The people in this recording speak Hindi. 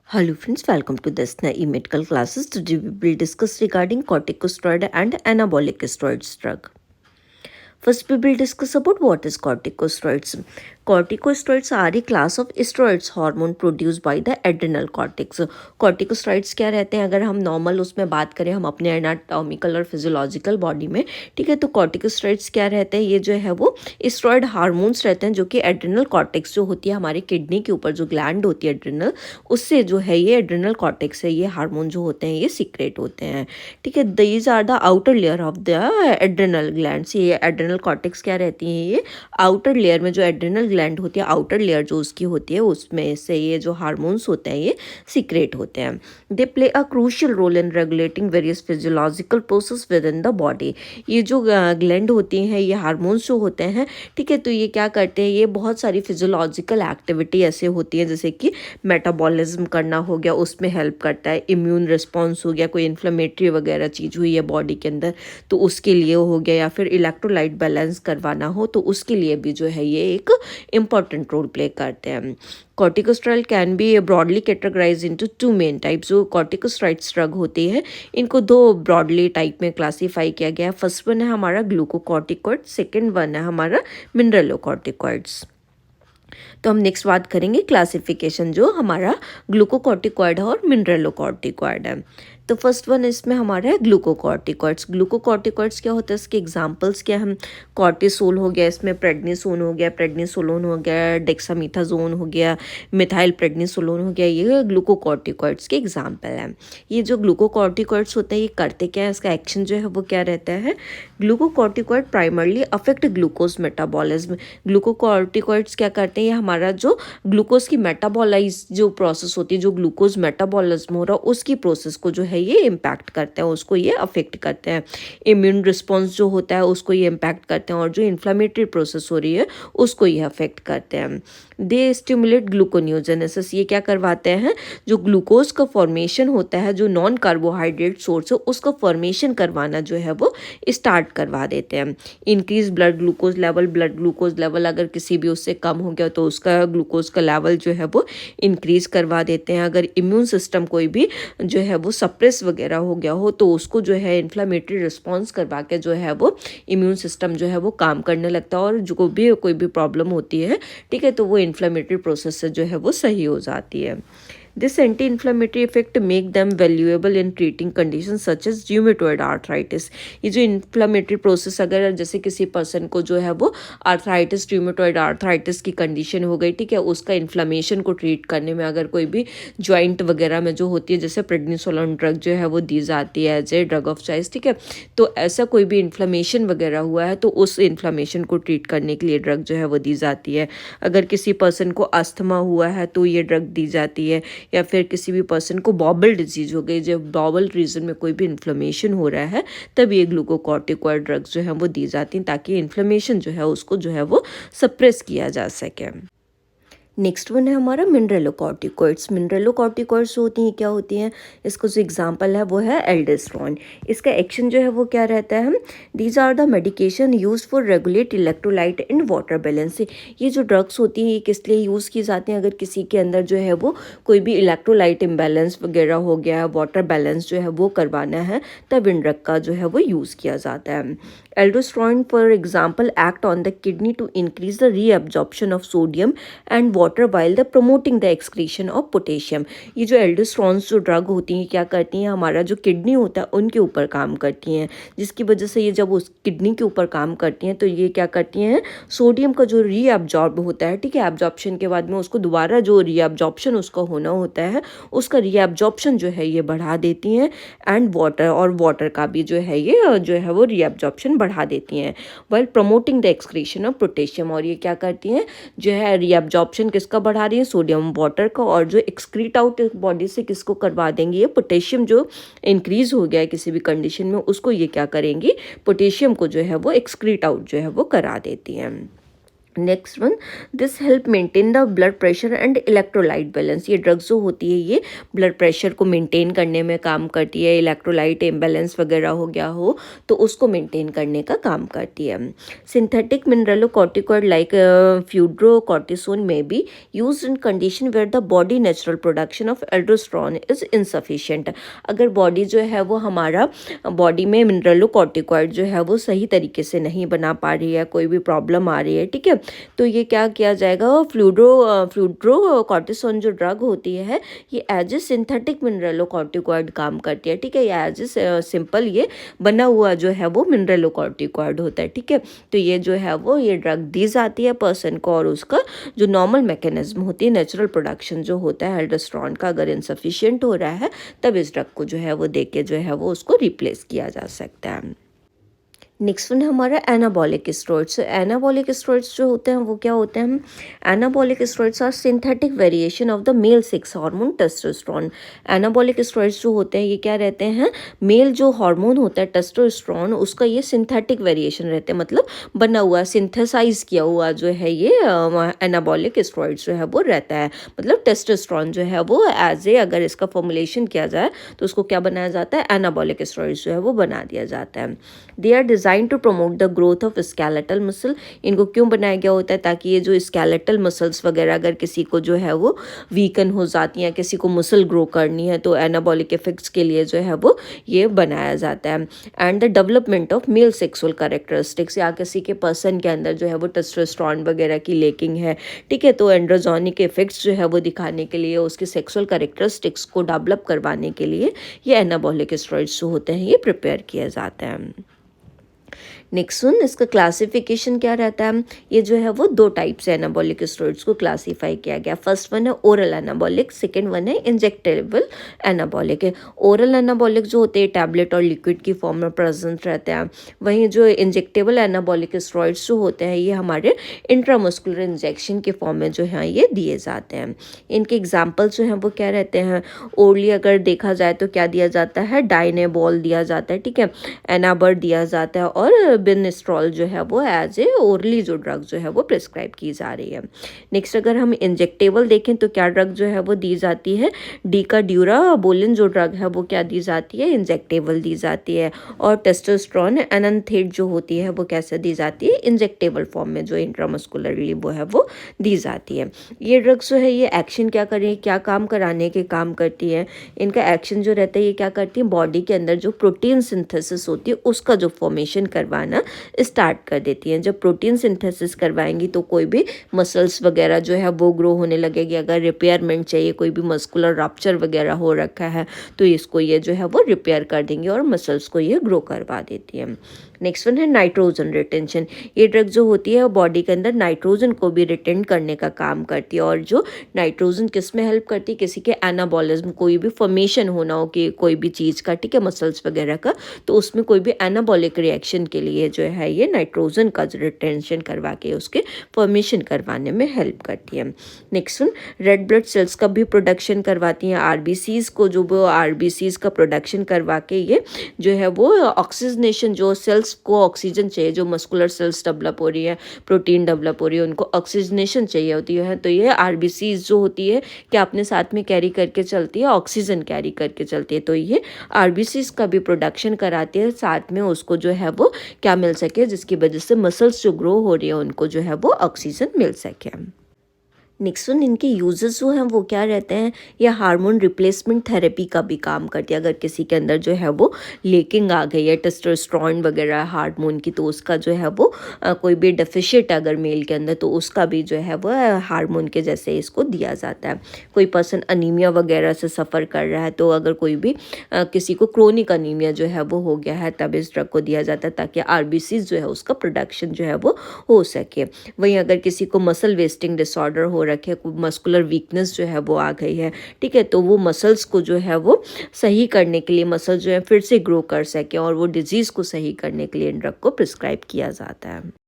Hello friends, welcome to this NAE medical classes. Today we will discuss regarding corticosteroid and anabolic steroids drug. First, we will discuss about what is corticosteroids. Corticosteroids are a class of steroids hormone produced by the adrenal cortex. Corticosteroids क्या रहते हैं, अगर हम नॉर्मल उसमें बात करें, हम अपने एनाटॉमिकल और फिजियोलॉजिकल बॉडी में, ठीक है, तो corticosteroids क्या रहते हैं, ये जो है वो स्टेरॉयड हार्मोन्स रहते हैं जो कि एड्रेनल कॉर्टेक्स जो होती है हमारी किडनी के ऊपर जो ग्लैंड होती है एड्रेनल, उससे जो है ये एड्रेनल कॉर्टेक्स है, ये हार्मोन जो होते हैं ये सीक्रेट होते हैं, ठीक है। These are the outer layer of the adrenal glands. ये एड्रेनल कॉर्टेक्स क्या रहती है, ये आउटर लेयर में जो एड्रेनल ग्लैंड होती है, आउटर लेयर जो उसकी होती है, उसमें से ये जो हार्मोन्स होते हैं ये सीक्रेट होते हैं। They play a crucial role in regulating various physiological process within the body. ये जो ग्लैंड होती हैं, ये हार्मोन्स जो होते हैं, ठीक है, तो ये क्या करते हैं, ये बहुत सारी फिजियोलॉजिकल एक्टिविटी ऐसे होती है जैसे कि मेटाबॉलिज्म करना हो गया, उसमें हेल्प करता है, इम्यून रिस्पॉन्स हो गया, कोई इन्फ्लेमेटरी वगैरह चीज़ हुई है बॉडी के अंदर तो उसके लिए हो गया, या फिर इलेक्ट्रोलाइट बैलेंस करवाना हो तो उसके लिए भी जो है ये एक इम्पॉर्टेंट रोल प्ले करते हैं। Corticosteroid can be broadly categorise into two main types. जो कॉर्टिकोस्टेरॉइड्स ड्रग होती है इनको दो ब्रॉडली टाइप में क्लासीफाई किया गया है। फर्स्ट वन है हमारा ग्लूकोकॉर्टिकॉइड, सेकेंड वन है हमारा मिनरलोकॉर्टिकॉइड्स। तो हम नेक्स्ट बात करेंगे क्लासिफिकेशन जो हमारा ग्लूकोकॉर्टिकॉइड और मिनरलोकॉर्टिकॉइड है। तो फर्स्ट वन इसमें हमारा है ग्लूकोकॉर्टिकॉइड्स। ग्लूकोकॉर्टिकॉइड्स क्या होता है, इसके एग्जांपल्स क्या हम, कॉर्टिसोल हो गया, इसमें प्रेडनिसोन हो गया, प्रेडनिसोलोन हो गया, डेक्सामीथाजोन हो गया, मिथाइल प्रेडनिसोलोन हो गया, ये ग्लूकोकॉर्टिकॉइड्स के एग्जाम्पल हैं। ये जो ग्लूकोकॉर्टिकॉइड्स होते हैं ये करते क्या है, इसका एक्शन जो है वो क्या रहता है, glucocorticoid primarily affect glucose metabolism. Glucocorticoids क्या करते हैं, ये हमारा जो ग्लूकोज की मेटाबॉलाइज जो प्रोसेस होती है, जो ग्लूकोज मेटाबॉलिज्म हो रहा है उसकी प्रोसेस को जो है ये इम्पैक्ट करते हैं, उसको ये अफेक्ट करते हैं। इम्यून रिस्पॉन्स जो होता है उसको ये इम्पैक्ट करते हैं, और जो इन्फ्लेमेटरी प्रोसेस हो रही है उसको ये अफेक्ट करते हैं। दे स्टिमुलेट ग्लूकोनियोजेनेसिस। ये क्या करवाते हैं, जो ग्लूकोज का फॉर्मेशन होता है, जो नॉन कार्बोहाइड्रेट सोर्स है उसका फॉर्मेशन करवाना जो है वो स्टार्ट करवा देते हैं। इंक्रीज ब्लड ग्लूकोज लेवल अगर किसी भी उससे कम हो गया तो उसका ग्लूकोज का लेवल जो है वो इंक्रीज करवा देते हैं। अगर इम्यून सिस्टम कोई भी जो है वो सप्रेस वगैरह हो गया हो तो उसको जो है इन्फ्लेमेटरी रिस्पॉन्स करवा के जो है वो इम्यून सिस्टम जो है वो काम करने लगता है, और जो कोई भी प्रॉब्लम होती है, ठीक है, तो वो इन्फ्लेमेटरी प्रोसेस से जो है वो सही हो जाती है। This anti-inflammatory effect make them valuable in treating conditions such as rheumatoid arthritis। ये जो इन्फ्लामेटरी प्रोसेस अगर जैसे किसी पर्सन को जो है वो आर्थराइटिस, rheumatoid arthritis की कंडीशन हो गई, ठीक है, उसका इन्फ्लामेशन को ट्रीट करने में अगर कोई भी जॉइंट वगैरह में जो होती है, जैसे प्रेडनिसोलोन ड्रग जो है वो दी जाती है as a drug of choice, ठीक है, तो ऐसा कोई भी इन्फ्लामेशन वगैरह हुआ है तो उस इन्फ्लामेशन को ट्रीट करने के लिए ड्रग जो है वो दी जाती है। अगर किसी पर्सन को अस्थमा हुआ है तो ये ड्रग दी जाती है, या फिर किसी भी पर्सन को बॉबल डिजीज हो गई, जब बॉबल रीजन में कोई भी इन्फ्लेमेशन हो रहा है तब ये ग्लूकोकॉर्टिकॉइड ड्रग्स जो है वो दी जाती हैं ताकि इन्फ्लेमेशन जो है उसको जो है वो सप्रेस किया जा सके। नेक्स्ट वन है हमारा मिनरलोकॉर्टिकॉइड्स। मिनरलोकॉर्टिकॉइड्स होती हैं, क्या होती हैं, इसका जो एग्जांपल है वो है एल्डोस्टेरोन। इसका एक्शन जो है वो क्या रहता है, these are the medication use for regulate electrolyte in water balance. ये जो ड्रग्स होती हैं ये किस लिए यूज़ की जाती हैं, अगर किसी के अंदर जो है वो कोई भी इलेक्ट्रोलाइट इम्बैलेंस वगैरह हो गया, वाटर बैलेंस जो है वो करवाना है, तब इन ड्रग का जो है वो यूज़ किया जाता है। Aldosterone for example act on the kidney to increase the reabsorption of sodium and water while the promoting the excretion of potassium. ये जो एल्डोस्टेरोन्स जो ड्रग होती हैं क्या करती हैं, हमारा जो किडनी होता है उनके ऊपर काम करती हैं, जिसकी वजह से ये जब उस किडनी के ऊपर काम करती हैं तो ये क्या करती हैं, सोडियम का जो रीअब्जॉर्ब होता है, ठीक है, एब्जॉर्प्शन के बाद में उसको दोबारा जो रीअब्जॉर्प्शन उसका होना होता है उसका रीअब्जॉर्प्शन जो है ये बढ़ा देती हैं, एंड वाटर का भी जो है ये जो है वो रीअब्जॉर्प्शन बढ़ा देती हैं, while promoting the excretion of potassium. और ये क्या करती हैं, जो है रीअब्जॉर्प्शन किसका बढ़ा रही है, सोडियम वाटर का, और जो एक्सक्रीट आउट बॉडी से किसको करवा देंगी, ये पोटेशियम जो इंक्रीज हो गया है किसी भी कंडीशन में उसको ये क्या करेंगी, पोटेशियम को जो है वो एक्सक्रीट आउट जो है वो करा देती हैं। Next one, this help maintain the blood pressure and electrolyte balance. ये ड्रग्स जो होती है ये ब्लड प्रेशर को मेंटेन करने में काम करती है, इलेक्ट्रोलाइट इम्बैलेंस वगैरह हो गया हो तो उसको मेंटेन करने का काम करती है। सिंथेटिक मिनरलोकॉर्टिकॉइड लाइक फ्लूड्रोकॉर्टिसोन में be use in condition where the body natural production of aldosterone is insufficient. अगर बॉडी जो है वो हमारा बॉडी में मिनरलोकॉर्टिकॉइड जो है वो सही तरीके से नहीं बना पा रही है, कोई भी प्रॉब्लम आ रही है, ठीक है, तो ये क्या किया जाएगा, फ्लूड्रोकॉर्टिसोन जो ड्रग होती है ये एज ए सिंथेटिक मिनरलोकॉर्टिकॉइड काम करती है, ठीक है, ये एज ए सिंपल ये बना हुआ जो है वो मिनरलोकॉर्टिकॉइड होता है, ठीक है। तो ये जो है वो ये ड्रग दी जाती है पर्सन को और उसका जो नॉर्मल मैकेनिज्म होती है, नेचुरल प्रोडक्शन जो होता है एल्डोस्टेरोन का अगर इनसफिशिएंट हो रहा है तब इस ड्रग को जो है वो दे के जो है वो उसको रिप्लेस किया जा सकता है। नेक्स्ट वन है हमारा एनाबॉलिक स्टेरॉइड्स। एनाबॉलिक स्टेरॉइड्स जो होते हैं वो क्या होते हैं, anabolic steroids are synthetic variation of the male sex hormone testosterone. Anabolic steroids जो होते हैं ये क्या रहते हैं, मेल जो हार्मोन होता है टेस्टोस्टेरोन उसका ये सिंथेटिक वेरिएशन रहते हैं, मतलब बना हुआ सिंथेसाइज किया हुआ जो है ये एनाबॉलिक स्टेरॉइड्स जो है वो रहता है। मतलब टेस्टोस्टेरोन जो है वो एज ए अगर इसका फॉर्मुलेशन किया जाए तो उसको क्या बनाया जाता है, एनाबॉलिक स्टेरॉइड्स जो है वो बना दिया जाता है। They are design to promote the growth of skeletal muscle. इनको क्यों बनाया गया होता है, ताकि ये जो स्केलेटल मसल्स वगैरह अगर किसी को जो है वो वीकन हो जाती हैं, किसी को मसल ग्रो करनी है तो एनाबॉलिक इफेक्ट्स के लिए जो है वो ये बनाया जाता है। And the development of male sexual characteristics, या किसी के पर्सन के अंदर जो है वो टेस्टोस्टेरोन वगैरह की लेकिंग है, ठीक है, तो एंड्रोजोनिक इफेक्ट्स जो है वो दिखाने के लिए, उसके सेक्सुअल कैरेक्टरिस्टिक्स को डेवलप करवाने के लिए ये एनाबॉलिक स्टेरॉइड्स जो होते हैं ये प्रिपेयर किए जाते हैं। नेक्स्ट वन, इसका क्लासिफिकेशन क्या रहता है, ये जो है वो दो टाइप से एनाबॉलिक स्टेरॉइड्स को क्लासीफाई किया गया। फर्स्ट वन है ओरल एनाबॉलिक, सेकेंड वन है इंजेक्टेबल एनाबॉलिक। ओरल एनाबॉलिक जो होते हैं टैबलेट और लिक्विड की फॉर्म में प्रेजेंट रहते हैं, वहीं जो इंजेक्टेबल एनाबॉलिक स्टेरॉइड्स जो होते हैं ये हमारे इंट्रामस्कुलर इंजेक्शन के फॉर्म में जो है ये दिए जाते हैं। इनके एग्जाम्पल जो हैं वो क्या रहते हैं, ओरली अगर देखा जाए तो क्या दिया जाता है, डाइनेबॉल दिया जाता है, ठीक है, एनाबर दिया जाता है, और बिनस्ट्रॉल जो है वो एज ए ओरली जो ड्रग जो है वो प्रिस्क्राइब की जा रही है। नेक्स्ट अगर हम इंजेक्टेबल देखें तो क्या ड्रग जो है वो दी जाती है, डीकाड्यूराबोलिन जो ड्रग है वो क्या दी जाती है, इंजेक्टेबल दी जाती है। और टेस्टोस्टेरोन एनान्थेट जो होती है वो कैसे दी जाती है, इंजेक्टेबल फॉर्म में जो इंट्रामस्कुलरली वो है वो दी जाती है। ये ड्रग्स जो है ये एक्शन क्या करें, क्या काम कराने के काम करती है, इनका एक्शन जो रहता है ये क्या करती है, बॉडी के अंदर जो प्रोटीन सिंथेसिस होती है उसका जो फॉर्मेशन करवाना स्टार्ट कर देती हैं। जब प्रोटीन सिंथेसिस करवाएंगी तो कोई भी मसल्स वगैरह जो है वो ग्रो होने लगेगी। अगर रिपेयरमेंट चाहिए, कोई भी मस्कुलर रप्चर वगैरह हो रखा है तो इसको ये जो है वो रिपेयर कर देंगे और मसल्स को ये ग्रो करवा देती है। नेक्स्ट वन है नाइट्रोजन रिटेंशन। ये ड्रग जो होती है बॉडी के अंदर नाइट्रोजन को भी रिटेन करने का काम करती है। और जो नाइट्रोजन किस में हेल्प करती है, किसी के एनाबॉलिज्म, कोई भी फॉर्मेशन होना हो कि कोई भी चीज़ का, ठीक है, मसल्स वगैरह का, तो उसमें कोई भी एनाबॉलिक रिएक्शन के लिए जो है ये नाइट्रोजन का रिटेंशन करवा के उसके फॉर्मेशन करवाने में हेल्प करती है। Next one, red blood cells का भी प्रोडक्शन करवाती हैं। आरबीसीज को जो वो आरबीसीज का प्रोडक्शन करवा के ये जो है वो ऑक्सीजनेशन, जो सेल्स को ऑक्सीजन चाहिए, जो मस्कुलर सेल्स डेवलप हो रही है, प्रोटीन डेवलप हो रही है, उनको ऑक्सीजनेशन चाहिए होती है, तो ये आरबीसीज जो होती है क्या अपने साथ में कैरी करके चलती है, ऑक्सीजन कैरी करके चलती है, तो ये आरबीसीज का भी प्रोडक्शन कराती है, साथ में उसको जो है वो क्या मिल सके, जिसकी वजह से मसल्स जो ग्रो हो रही है उनको जो है वो ऑक्सीजन मिल सके। नेक्स्ट वन, इनके यूजेस जो हैं वो क्या रहते हैं, या हार्मोन रिप्लेसमेंट थेरेपी का भी काम करती है। अगर किसी के अंदर जो है वो लेकिंग आ गई है टेस्टोस्टेरोन वगैरह हार्मोन की, तो उसका जो है वो कोई भी डेफिशिएट अगर मेल के अंदर, तो उसका भी जो है वो हार्मोन के जैसे इसको दिया जाता है। कोई पर्सन अनीमिया वगैरह से सफ़र कर रहा है तो अगर कोई भी किसी को क्रोनिक अनीमिया जो है वो हो गया है तब इस ड्रग को दिया जाता है, ताकि आरबीसीज जो है उसका प्रोडक्शन जो है वो हो सके। वहीं अगर किसी को मसल वेस्टिंग डिसऑर्डर हो रखे, मस्कुलर वीकनेस जो है वो आ गई है, ठीक है, तो वो मसल्स को जो है वो सही करने के लिए, मसल जो है फिर से ग्रो कर सके और वो डिजीज़ को सही करने के लिए इन ड्रग को प्रिस्क्राइब किया जाता है।